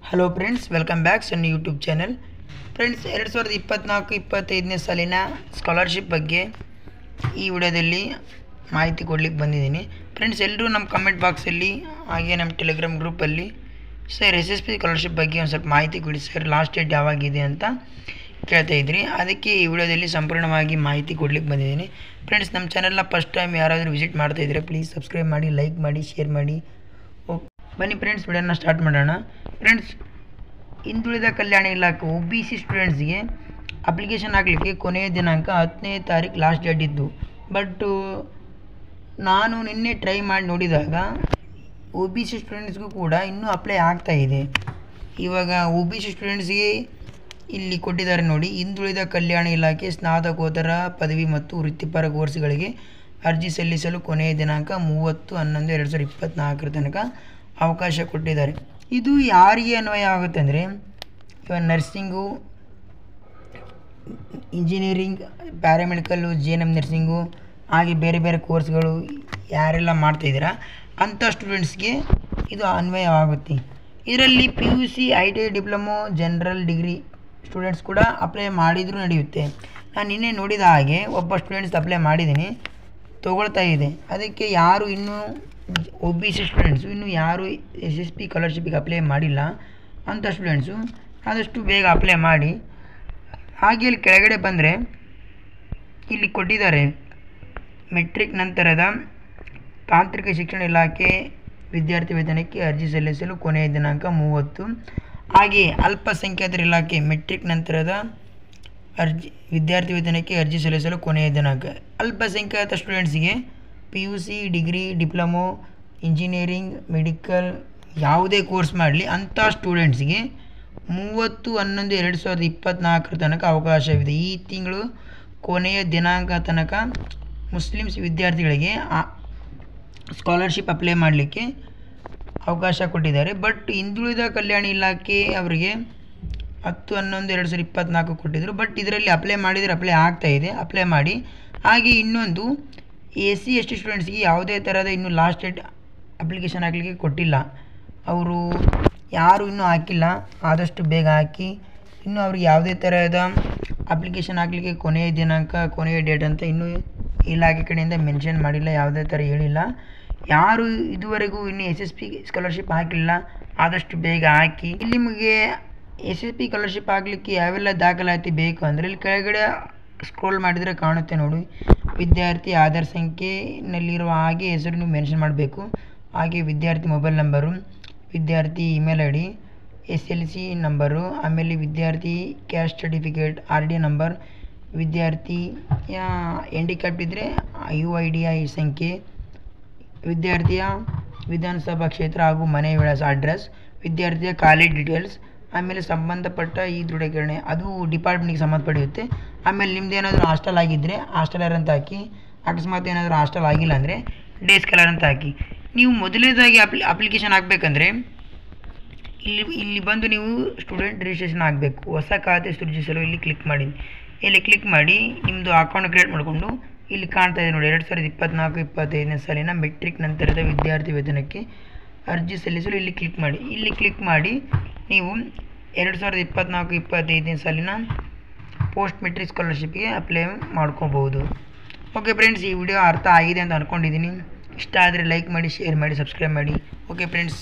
Hello friends, welcome back ಸನ್ನಿ YouTube channel. Friends, 2024-25ನೇ ಸಾಲಿನ scholarship ಬಗ್ಗೆ ಈ ವಿಡಿಯೋದಲ್ಲಿ ಮಾಹಿತಿ ಕೊಡಲಿಕ್ಕೆ ಬಂದಿದ್ದೀನಿ. ಫ್ರೆಂಡ್ಸ್, ಎಲ್ಲರೂ ನಮ್ಮ ಕಮೆಂಟ್ ಬಾಕ್ಸಲ್ಲಿ ಹಾಗೆ ನಮ್ಮ ಟೆಲಿಗ್ರಾಮ್ ಗ್ರೂಪಲ್ಲಿ ಸರ್ SSP ಸ್ಕಾಲರ್ಶಿಪ್ ಬಗ್ಗೆ ಒಂದು ಸ್ವಲ್ಪ ಮಾಹಿತಿ ಕೊಡಿ ಸರ್, ಲಾಸ್ಟ್ ಡೇಟ್ ಯಾವಾಗಿದೆ ಅಂತ ಕೇಳ್ತಾ ಇದ್ರಿ. ಅದಕ್ಕೆ ಈ ವಿಡಿಯೋದಲ್ಲಿ ಸಂಪೂರ್ಣವಾಗಿ ಮಾಹಿತಿ ಕೊಡಲಿಕ್ಕೆ ಬಂದಿದ್ದೀನಿ. ಫ್ರೆಂಡ್ಸ್, ನಮ್ಮ ಚಾನಲ್ನ ಫಸ್ಟ್ ಟೈಮ್ ಯಾರಾದರೂ ವಿಸಿಟ್ ಮಾಡ್ತಾ ಇದ್ದರೆ ಪ್ಲೀಸ್ ಸಬ್ಸ್ಕ್ರೈಬ್ ಮಾಡಿ, ಲೈಕ್ ಮಾಡಿ, ಶೇರ್ ಮಾಡಿ. ಬನ್ನಿ ಫ್ರೆಂಡ್ಸ್, ವಿಡಿಯೋನ ಸ್ಟಾರ್ಟ್ ಮಾಡೋಣ. ಫ್ರೆಂಡ್ಸ್, ಹಿಂದುಳಿದ ಕಲ್ಯಾಣ ಇಲಾಖೆ OBC ಸ್ಟೂಡೆಂಟ್ಸ್ಗೆ ಅಪ್ಲಿಕೇಶನ್ ಹಾಕಲಿಕ್ಕೆ ಕೊನೆಯ ದಿನಾಂಕ 10ನೇ ತಾರೀಕು ಲಾಸ್ಟ್ ಡೇಟ್ ಇದ್ದು. ಬಟ್ ನಾನು ನಿನ್ನೆ ಟ್ರೈ ಮಾಡಿ ನೋಡಿದಾಗ OBC ಸ್ಟೂಡೆಂಟ್ಸ್ಗೂ ಕೂಡ ಇನ್ನೂ ಅಪ್ಲೈ ಆಗ್ತಾಯಿದೆ. ಇವಾಗ OBC ಸ್ಟೂಡೆಂಟ್ಸ್ಗೆ ಇಲ್ಲಿ ಕೊಟ್ಟಿದ್ದಾರೆ ನೋಡಿ, ಹಿಂದುಳಿದ ಕಲ್ಯಾಣ ಇಲಾಖೆ ಸ್ನಾತಕೋತ್ತರ ಪದವಿ ಮತ್ತು ವೃತ್ತಿಪರ ಕೋರ್ಸ್ಗಳಿಗೆ ಅರ್ಜಿ ಸಲ್ಲಿಸಲು ಕೊನೆಯ ದಿನಾಂಕ 30/11/2024 ತನಕ ಅವಕಾಶ ಕೊಟ್ಟಿದ್ದಾರೆ. ಇದು ಯಾರಿಗೆ ಅನ್ವಯ ಆಗುತ್ತೆ ಅಂದರೆ, ಇವಾಗ nursing, engineering, paramedical, JNM nursing, ಹಾಗೆ ಬೇರೆ ಬೇರೆ ಕೋರ್ಸ್ಗಳು ಯಾರೆಲ್ಲ ಮಾಡ್ತಾಯಿದ್ದೀರಾ ಅಂಥ ಸ್ಟೂಡೆಂಟ್ಸ್ಗೆ ಇದು ಅನ್ವಯವಾಗುತ್ತೆ. ಇದರಲ್ಲಿ PUC, ITI, diploma, general degree students ಕೂಡ ಅಪ್ಲೈ ಮಾಡಿದರೂ ನಡೆಯುತ್ತೆ. ನಾನು ನಿನ್ನೆ ನೋಡಿದ ಹಾಗೆ ಒಬ್ಬ ಸ್ಟೂಡೆಂಟ್ಸ್ ಅಪ್ಲೈ ಮಾಡಿದ್ದೀನಿ, ತೊಗೊಳ್ತಾ ಇದೆ. ಅದಕ್ಕೆ ಯಾರು ಇನ್ನೂ OBC ಸ್ಟೂಡೆಂಟ್ಸು ಇನ್ನೂ ಯಾರು SSP ಸ್ಕಾಲರ್ಶಿಪ್ಪಿಗೆ ಅಪ್ಲೈ ಮಾಡಿಲ್ಲ ಅಂಥ ಸ್ಟೂಡೆಂಟ್ಸು ಆದಷ್ಟು ಬೇಗ ಅಪ್ಲೈ ಮಾಡಿ. ಹಾಗೆ ಇಲ್ಲಿ ಕೆಳಗಡೆ ಬಂದರೆ ಇಲ್ಲಿ ಕೊಟ್ಟಿದ್ದಾರೆ, ಮೆಟ್ರಿಕ್ ನಂತರದ ತಾಂತ್ರಿಕ ಶಿಕ್ಷಣ ಇಲಾಖೆ ವಿದ್ಯಾರ್ಥಿ ವೇತನಕ್ಕೆ ಅರ್ಜಿ ಸಲ್ಲಿಸಲು ಕೊನೆಯ ದಿನಾಂಕ 30. ಹಾಗೆ ಅಲ್ಪಸಂಖ್ಯಾತರ ಇಲಾಖೆ ಮೆಟ್ರಿಕ್ ನಂತರದ ವಿದ್ಯಾರ್ಥಿ ವೇತನಕ್ಕೆ ಅರ್ಜಿ ಸಲ್ಲಿಸಲು ಕೊನೆಯ ದಿನಾಂಕ. ಅಲ್ಪಸಂಖ್ಯಾತ ಸ್ಟೂಡೆಂಟ್ಸ್ಗೆ PUC, degree, diploma, engineering, medical ಯಾವುದೇ ಕೋರ್ಸ್ ಮಾಡಲಿ ಅಂಥ ಸ್ಟೂಡೆಂಟ್ಸ್ಗೆ 30/11/2024 ತನಕ ಅವಕಾಶವಿದೆ. ಈ ತಿಂಗಳು ಕೊನೆಯ ದಿನಾಂಕ ತನಕ ಮುಸ್ಲಿಮ್ಸ್ ವಿದ್ಯಾರ್ಥಿಗಳಿಗೆ ಸ್ಕಾಲರ್ಶಿಪ್ ಅಪ್ಲೈ ಮಾಡಲಿಕ್ಕೆ ಅವಕಾಶ ಕೊಟ್ಟಿದ್ದಾರೆ. ಬಟ್ ಹಿಂದುಳಿದ ಕಲ್ಯಾಣ ಇಲಾಖೆ ಅವರಿಗೆ 10/11/2024 ಕೊಟ್ಟಿದ್ದರು. ಬಟ್ ಇದರಲ್ಲಿ ಅಪ್ಲೈ ಮಾಡಿದರೆ ಅಪ್ಲೈ ಆಗ್ತಾಯಿದೆ, ಅಪ್ಲೈ ಮಾಡಿ. ಹಾಗೆ ಇನ್ನೊಂದು SC ST ಸ್ಟೂಡೆಂಟ್ಸ್ಗೆ ಯಾವುದೇ ಥರದ ಇನ್ನೂ ಲಾಸ್ಟ್ ಡೇಟ್ ಅಪ್ಲಿಕೇಶನ್ ಹಾಕಲಿಕ್ಕೆ ಕೊಟ್ಟಿಲ್ಲ. ಅವರು ಯಾರು ಇನ್ನೂ ಹಾಕಿಲ್ಲ, ಆದಷ್ಟು ಬೇಗ ಹಾಕಿ. ಇನ್ನೂ ಅವ್ರಿಗೆ ಯಾವುದೇ ಥರದ ಅಪ್ಲಿಕೇಶನ್ ಹಾಕಲಿಕ್ಕೆ ಕೊನೆಯ ದಿನಾಂಕ, ಕೊನೆಯ ಡೇಟ್ ಅಂತ ಇನ್ನೂ ಇಲಾಖೆ ಕಡೆಯಿಂದ ಮೆನ್ಷನ್ ಮಾಡಿಲ್ಲ, ಯಾವುದೇ ಥರ ಹೇಳಿಲ್ಲ. ಯಾರು ಇದುವರೆಗೂ ಇನ್ನೂ SSP ಸ್ಕಾಲರ್ಶಿಪ್ ಹಾಕಿಲ್ಲ ಆದಷ್ಟು ಬೇಗ ಹಾಕಿ. ಇಲ್ಲಿ ನಿಮಗೆ SSP ಸ್ಕಾಲರ್ಶಿಪ್ ಹಾಕಲಿಕ್ಕೆ ಯಾವೆಲ್ಲ ದಾಖಲಾತಿ ಬೇಕು ಅಂದರೆ ಇಲ್ಲಿ ಕೆಳಗಡೆ ಸ್ಕ್ರೋಲ್ ಮಾಡಿದರೆ ಕಾಣುತ್ತೆ ನೋಡಿ, ವಿದ್ಯಾರ್ಥಿ ಆಧಾರ್ ಸಂಖ್ಯೆನಲ್ಲಿರುವ ಹಾಗೆ ಹೆಸರು ನೀವು ಮೆನ್ಷನ್ ಮಾಡಬೇಕು. ಹಾಗೆ ವಿದ್ಯಾರ್ಥಿ ಮೊಬೈಲ್ ನಂಬರು, ವಿದ್ಯಾರ್ಥಿ ಇಮೇಲ್ ID, SLC ನಂಬರು, ಆಮೇಲೆ ವಿದ್ಯಾರ್ಥಿ ಕ್ಯಾಸ್ಟ್ ಸರ್ಟಿಫಿಕೇಟ್, RD ನಂಬರ್, ವಿದ್ಯಾರ್ಥಿಯ ಹ್ಯಾಂಡಿಕ್ಯಾಪ್ಟ್ ಇದ್ದರೆ UIDI ಸಂಖ್ಯೆ, ವಿದ್ಯಾರ್ಥಿಯ ವಿಧಾನಸಭಾ ಕ್ಷೇತ್ರ ಹಾಗೂ ಮನೆ ವಿಳಾಸ ಅಡ್ರೆಸ್, ವಿದ್ಯಾರ್ಥಿಯ ಕಾಲೇಜ್ ಡೀಟೇಲ್ಸ್, ಆಮೇಲೆ ಸಂಬಂಧಪಟ್ಟ ಈ ದೃಢೀಕರಣ ಅದು ಡಿಪಾರ್ಟ್ಮೆಂಟ್ಗೆ ಸಂಬಂಧಪಡುತ್ತೆ. ಆಮೇಲೆ ನಿಮ್ದು ಏನಾದರೂ ಹಾಸ್ಟೆಲ್ ಆಗಿದ್ದರೆ ಹಾಸ್ಟೆಲರ್ ಅಂತ ಹಾಕಿ, ಅಕಸ್ಮಾತ್ ಏನಾದರೂ ಹಾಸ್ಟೆಲ್ ಆಗಿಲ್ಲ ಅಂದರೆ ಡೇ ಸ್ಕಾಲರ್ ಅಂತ ಹಾಕಿ. ನೀವು ಮೊದಲನೇದಾಗಿ ಅಪ್ಲಿಕೇಶನ್ ಹಾಕಬೇಕಂದ್ರೆ ಇಲ್ಲಿ ಬಂದು ನೀವು ಸ್ಟೂಡೆಂಟ್ ರಿಜಿಸ್ಟ್ರೇಷನ್ ಆಗಬೇಕು. ಹೊಸ ಖಾತೆ ಸೃಜಿಸಲು ಇಲ್ಲಿ ಕ್ಲಿಕ್ ಮಾಡಿ. ಇಲ್ಲಿ ಕ್ಲಿಕ್ ಮಾಡಿ ನಿಮ್ಮದು ಅಕೌಂಟ್ ಕ್ರಿಯೇಟ್ ಮಾಡಿಕೊಂಡು ಇಲ್ಲಿ ಕಾಣ್ತಾ ಇದೆ ನೋಡಿ, 2024-25ನೇ ಸಾಲಿನ ಮೆಟ್ರಿಕ್ ನಂತರದ ವಿದ್ಯಾರ್ಥಿ ವೇತನಕ್ಕೆ ಅರ್ಜಿ ಸಲ್ಲಿಸಲು ಇಲ್ಲಿ ಕ್ಲಿಕ್ ಮಾಡಿ. ಇಲ್ಲಿ ಕ್ಲಿಕ್ ಮಾಡಿ ನೀವು 2024-25ನೇ ಸಾಲಿನ ಪೋಸ್ಟ್ ಮೆಟ್ರಿಕ್ ಸ್ಕಾಲರ್ಶಿಪ್ಗೆ ಅಪ್ಲೈ ಮಾಡ್ಕೋಬೋದು. ಓಕೆ ಫ್ರೆಂಡ್ಸ್, ಈ ವಿಡಿಯೋ ಅರ್ಥ ಆಗಿದೆ ಅಂತ ಅಂದ್ಕೊಂಡಿದ್ದೀನಿ. ಇಷ್ಟ ಆದರೆ ಲೈಕ್ ಮಾಡಿ, ಶೇರ್ ಮಾಡಿ, ಸಬ್ಸ್ಕ್ರೈಬ್ ಮಾಡಿ. Okay friends.